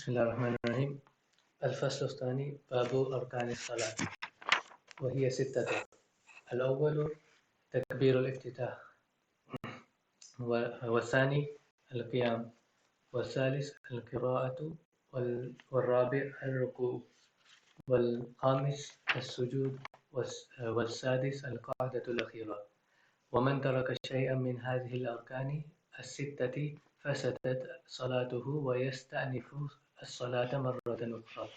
بسم الله الرحمن الرحيم. الفصل الثاني باب أركان الصلاة وهي 6. الأول تكبير الافتتاح، والثاني القيام، والثالث القراءة، والرابع الركوع، والخامس السجود، والسادس القاعدة الأخيرة. ومن ترك شيئا من هذه الأركان 6 فسدت صلاته ويستأنف الصلاة مرة أخرى.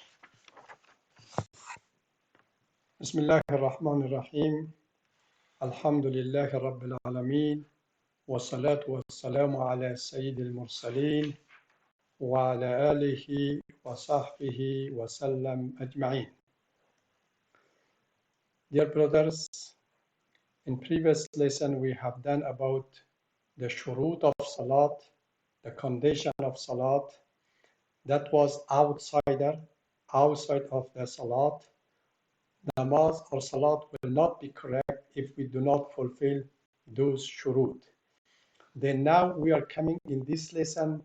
بسم الله الرحمن الرحيم. الحمد لله رب العالمين، والصلاة والسلام على سيد المرسلين وعلى آله وصحبه وسلم أجمعين. Dear brothers, in previous lesson we have done about the شروط of Salat, the condition of Salat that was outside of the Salat. Namaz or Salat will not be correct if we do not fulfill those shurut. Then now we are coming in this lesson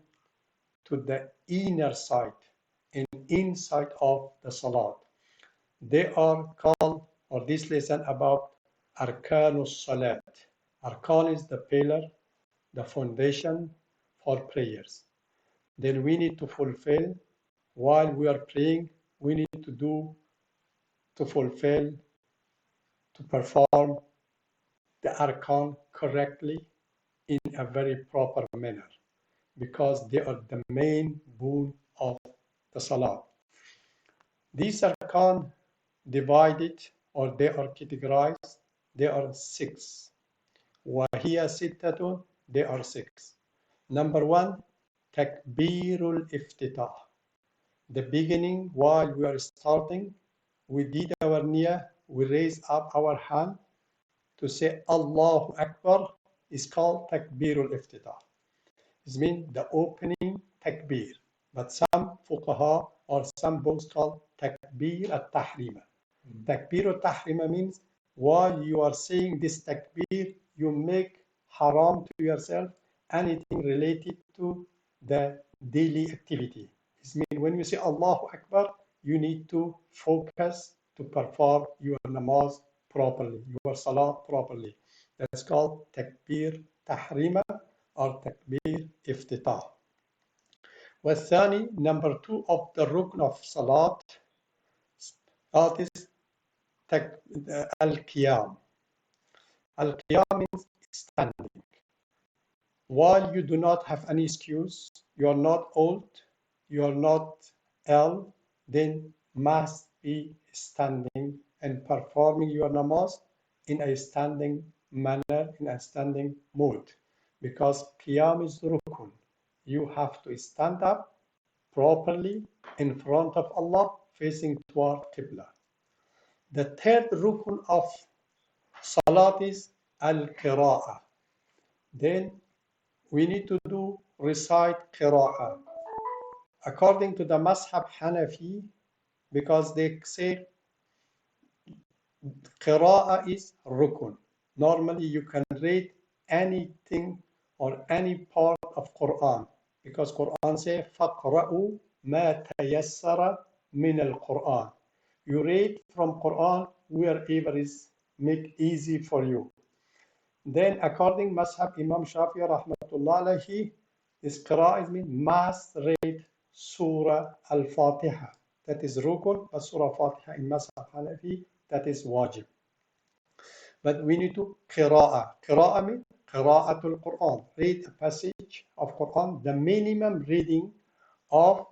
to the inner side and inside of the Salat. They are called, or this lesson about Arkanus Salat. Arkan is the pillar, the foundation for prayers. Then we need to fulfill, while we are praying, we need to fulfill, to perform the arkan correctly in a very proper manner, because they are the main boon of the salah. These arkan divided, or they are categorized, they are 6. وَهِيَ سِتَّةٌ, they are 6. Number 1, takbirul iftitah. The beginning, while we are starting, we did our niyyah, we raise up our hand to say Allahu Akbar, is called takbirul iftitah. It means the opening takbir. But some fuqaha or some books call takbir al-tahrima. Takbir al-tahrima means while you are saying this takbir, you make haram to yourself anything related to the daily activity. It means when you say Allahu Akbar, you need to focus to perform your namaz properly, your salah properly. That's called takbir tahrima or takbir iftitah. والثاني, number 2 of the rukn of salat, that is al-qiyam. Al-qiyam means standing. While you do not have any excuse, you are not old, you are not ill, then must be standing and performing your namaz in a standing manner, in a standing mood, because qiyam is rukun. You have to stand up properly in front of Allah, facing toward Qibla. The third rukun of salat is al-qira'ah. Then we need to recite qira'ah. According to the Mazhab Hanafi, because they say qira'ah is rukun. Normally you can read anything or any part of Quran, because Quran says فَقْرَأُوا مَا تَيَسَّرَ مِنَ الْقُرْآنِ. You read from Quran wherever is make easy for you. Then according Mazhab Imam Shafi rahmatullah alayhi, this qira'ah means must read Surah Al-Fatiha. That is rukun, but Surah Fatiha in Mazhab Hanafi, that is wajib. But we need to qira'ah. Qira'ah means qira'atul Quran. Read a passage of Quran. The minimum reading of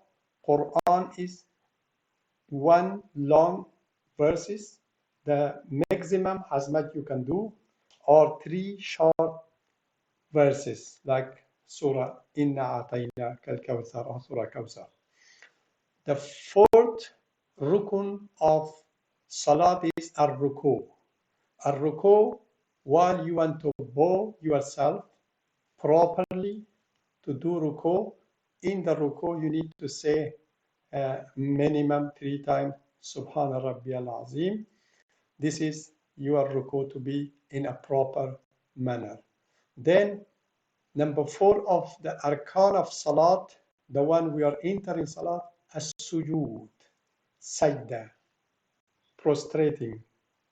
Quran is 1 long verses. The maximum as much you can do, or 3 short verses, like Surah Inna Atayna Kal Kawthar or Surah Kawthar. The fourth rukun of salat is ar-ruku. Ar-ruku, while you want to bow yourself properly to do ruku, in the ruku you need to say minimum 3 times Subhana Rabbiyal Azim. This is your ruku to be in a proper manner. Then number 4 of the arkan of salat, the one we are entering salat, السجود, sajda, prostrating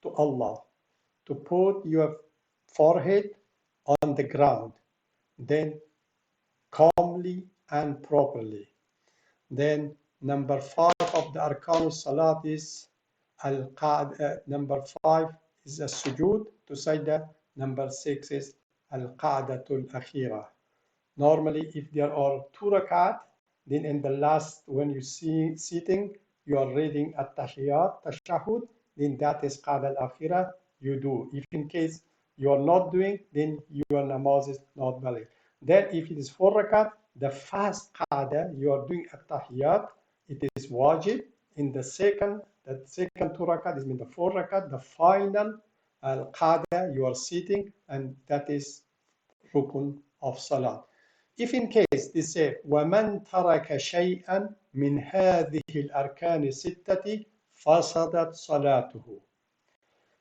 to Allah, to put your forehead on the ground, then calmly and properly. Then number 5 of the Arkan Salat is number 5 is a sujood to sajda. Number 6 is al-qa'datul akhirah. Normally, if there are 2 rakat, then in the last, when you see sitting, you are reading at-tahiyat, tashahud, then that is qa'da al-akhirah, you do. If in case you are not doing, then your namaz is not valid. Then if it is 4 rakat, the first qa'da, you are doing at-tahiyat, it is wajib. In the second 2 rakat is in the 4 rakat, the final qa'da, you are sitting, and that is rukun of salah. If in case they say وَمَنْ تَرَكَ شَيْئًا مِنْ هَذِهِ الْأَرْكَانِ السِّتَّةِ فَسَدَتْ صَلَاتُهُ.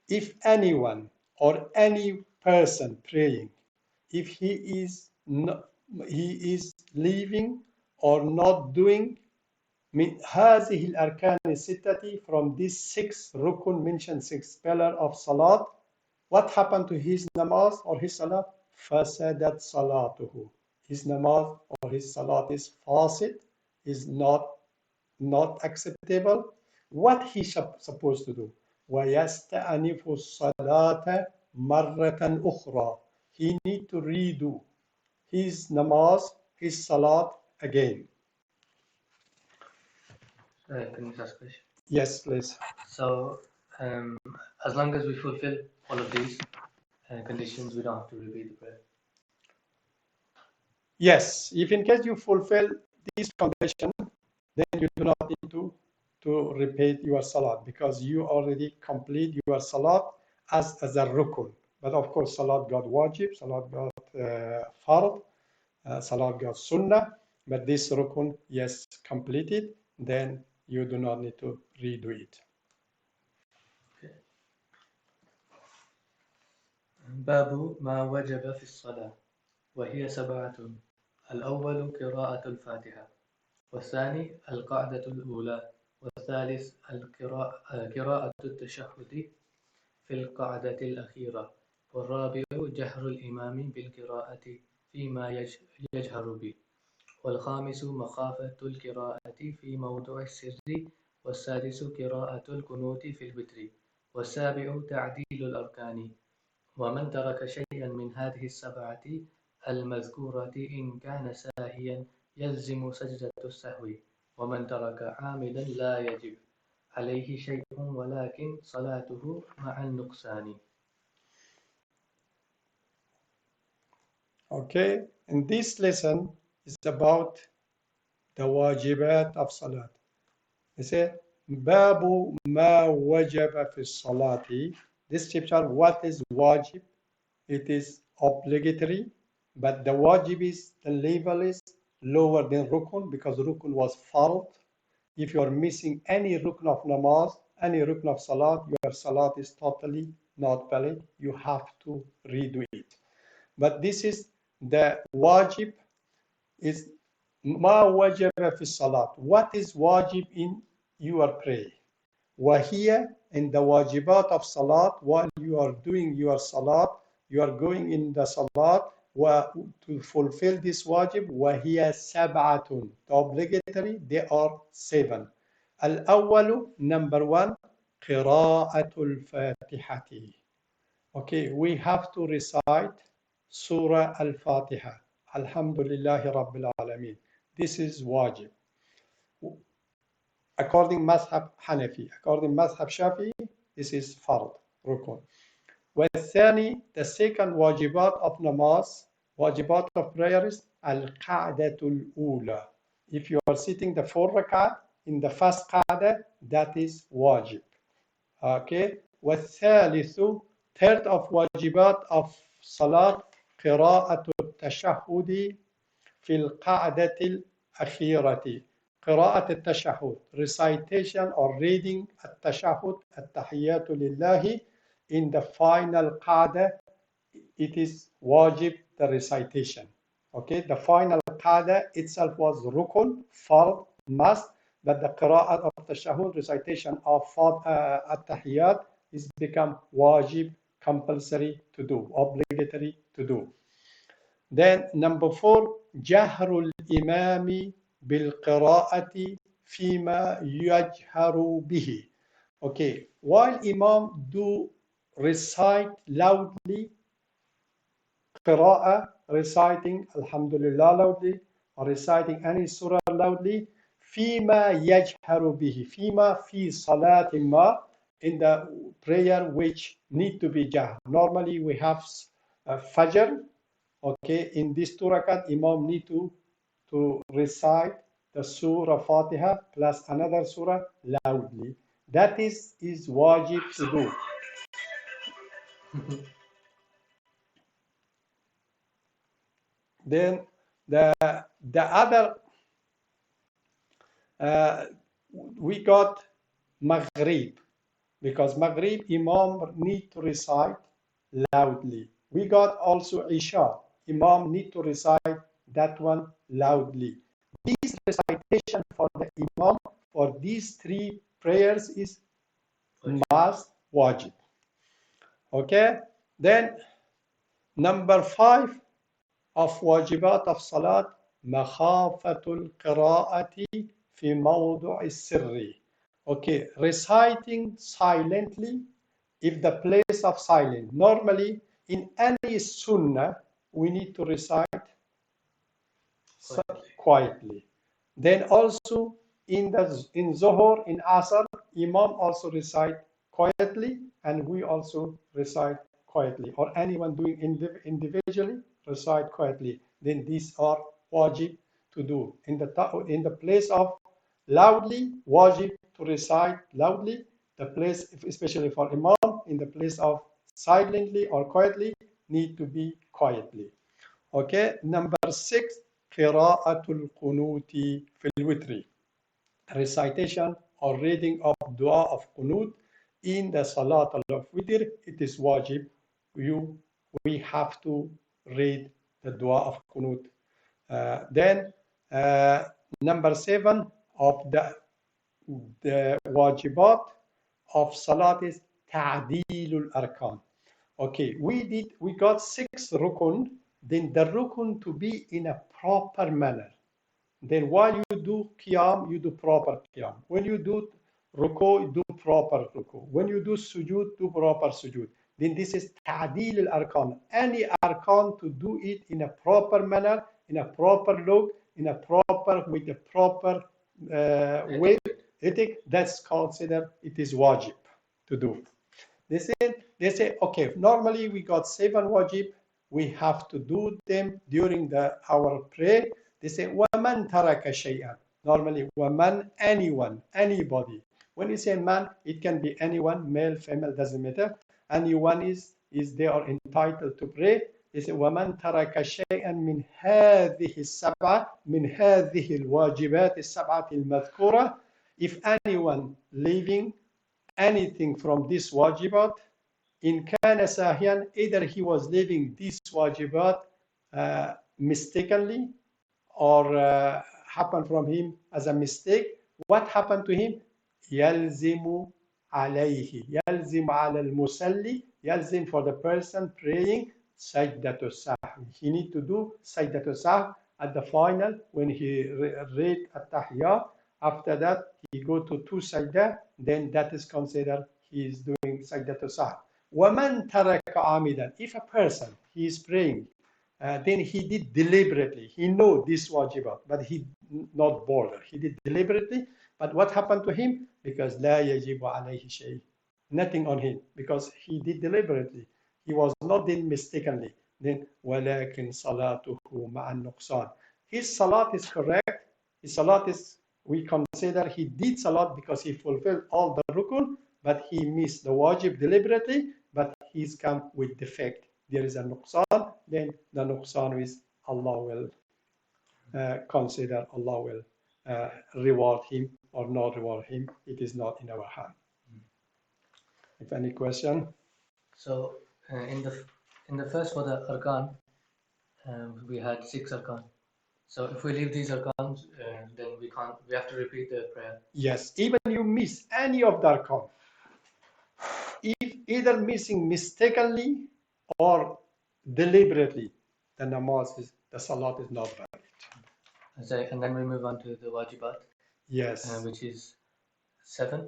If anyone or any person praying, if he is leaving or not doing من هذه الأركان الستة, from these 6 rukun mentioned, 6 pillars of salat, what happened to his namaz or his salat? فَسَدَتْ صَلَاتُهُ. His namaz or his salat is fasid, is not acceptable. What he supposed to do? وَيَسْتَأْنِفُ الصَّلَاةَ مَرَّةً أُخْرَى. He need to redo his namaz, his salat again. Can you ask a question? Yes, please. So, as long as we fulfill all of these conditions, we don't have to repeat the prayer. Yes, if in case you fulfill these conditions, then you do not need to repeat your salat, because you already complete your salat as a rukun. But of course, salat got wajib, salat got fard, salat got sunnah, but this rukun, yes, completed, then you do not need to redo it. Okay. باب ما وجب في الصلاة وهي 7. الأول قراءة الفاتحة، والثاني القاعدة الأولى، والثالث قراءة التشهد في القعدة الأخيرة، والرابع جهر الإمام بالقراءة فيما يجهر به، والخامس مخافة القراءة في موضع السر، والسادس قراءة القنوت في الوتر، والسابع تعديل الأركان. ومن ترك شيئا من هذه 7 المذكورة إن كان ساهيا يلزم سجدة السهو، ومن ترك عامدا لا يجب عليه شيء ولكن صلاته مع النقصان. Okay, and this lesson is about the wajibat of salat. They say, Babu ma wajaba fi salati. This chapter, what is wajib? It is obligatory, but the wajib is, the level is lower than rukun, because rukun was fard. If you are missing any rukun of namaz, any rukun of salat, your salat is totally not valid. You have to redo it. But this is the wajib, is ma wajaba fi salat. What is wajib in your prayer? Wahiya, in the wajibat of salat, while you are doing your salat, you are going in the salat, to fulfill this wajib, wahiya 7. The obligatory, they are 7. Al-awwalu, number 1, qira'atul fatihati. Okay, we have to recite Surah Al-Fatiha. Alhamdulillahi Rabbil Alameen. This is wajib. According Mazhab Hanafi, according Mazhab Shafi, this is fard, rukun. والثاني, the second wajibat of namaz, wajibat of prayer is al-qa'datul ula. If you are sitting the 4 rakat, in the first qa'da, that is wajib. Okay, والثالث, third of wajibat of salat, قراءة التشهد في القعدة الأخيرة. قراءة التشهد, recitation or reading التشهد, التحيات لله, in the final qa'da, it is wajib, the recitation. Okay, the final qa'da itself was rukun, fard, must, that the qira'at of tashahhud, recitation of at-tahiyyat, is become wajib, compulsory to do, obligatory to do. Then number 4, جهر الإمام بالقراءة فيما يجهر به. Okay, while Imam do recite loudly, قراءة, reciting Alhamdulillah loudly, or reciting any surah loudly, فيما يجهر به, فيما في صلاة ما, in the prayer which need to be jahr. Normally we have Fajr. Okay, in this two rakat, Imam need to recite the Surah Fatiha plus another surah loudly. That is wajib to do. Then the other, we got Maghrib, because Maghrib Imam need to recite loudly. We got also Isha. Imam need to recite that one loudly. This recitation for the Imam for these three prayers is must, wajib. Okay, then number 5 of wajibat of salat, makhafatul qira'ati fi mawdu'i sirri. Okay, reciting silently if the place of silence. Normally in any sunnah we need to recite quietly. Then also in Zohor, in Asr, Imam also recite quietly, and we also recite quietly, or anyone doing individually recite quietly. Then these are wajib to do. In the place of loudly, wajib to recite loudly. The place, especially for Imam, in the place of silently or quietly, need to be quietly. Okay, number 6, قراءة القنوت في الوتر. Recitation or reading of dua of qunut in the salat of witr. It is wajib. We have to read the dua of qunut. Then number 7 of the wajibat of salat is ta'dilul arkan. Okay, we got 6 rukun. Then the rukun to be in a proper manner. Then while you do qiyam, you do proper qiyam. When you do ruku, do proper ruku. When you do sujud, do proper sujud. Then this is ta'dil al-arkan. Any arkan to do it in a proper manner, in a proper look, with a proper way, ethic, that's considered it is wajib to do. They say, okay, normally we got 7 wajib. We have to do them during our prayer. They say, وَمَنْ تَرَكَ شَيْئًا. Normally, وَمَنْ, anyone, anybody. When you say man, it can be anyone, male, female, doesn't matter. Anyone is they are entitled to pray. They say, وَمَنْ تَرَكَ شَيْئًا مِنْ هَذِهِ السَّبْعَةِ مِنْ هَذِهِ الْوَاجِبَاتِ السَّبْعَةِ الْمَذْكُورَةِ. If anyone leaving anything from this wajibat, in kana sahiyan, either he was leaving this wajibat mistakenly, or happened from him as a mistake. What happened to him? يلزم عليه, يلزم على المصلي, يلزم for the person praying سجدة السهو. He need to do سجدة السهو at the final when he read at-tahiyyat. After that, he go to 2 sajda, then that is considered he is doing sajdat al-sahw. وَمَنْ تَرَكَ عَامِدًا. If a person, he is praying, then he did deliberately. He know this wajibat, but he not bother. He did deliberately, but what happened to him? Because لَا يَجِبُ عَلَيْهِ شَيْءٍ. Nothing on him, because he did deliberately. He was not doing mistakenly. Then وَلَكِنْ صَلَاتُهُ مَعَ النُّقْصَانِ. His salat is correct. His salat is, we consider he did salat because he fulfilled all the rukun, but he missed the wajib deliberately, but he's come with defect. There is a nuqsan, then the nuqsan is Allah will consider, Allah will reward him or not reward him. It is not in our hand. If any question? So in the first for the arkan, we had 6 arkan. So if we leave these arkan, then we have to repeat the prayer. Yes, even you miss any of the arkan, if either missing mistakenly or deliberately, the salat is not valid. And then we move on to the wajibat. Yes. Which is 7.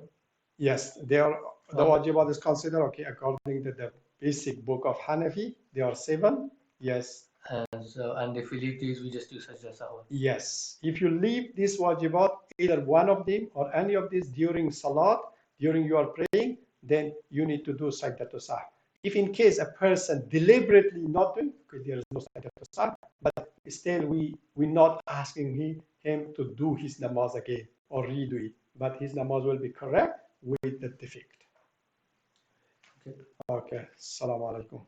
Yes, the wajibat is considered, okay, according to the basic book of Hanafi, they are 7. Yes. And if we leave these, we just do sajda sahwa. Yes. If you leave this wajibat, either one of them or any of these during salat, during your praying, then you need to do sajda to sahw. If in case a person deliberately not doing, because there is no sajda to sahw, but still we're not asking him to do his namaz again or redo it, but his namaz will be correct with the defect. Okay. Assalamu alaikum.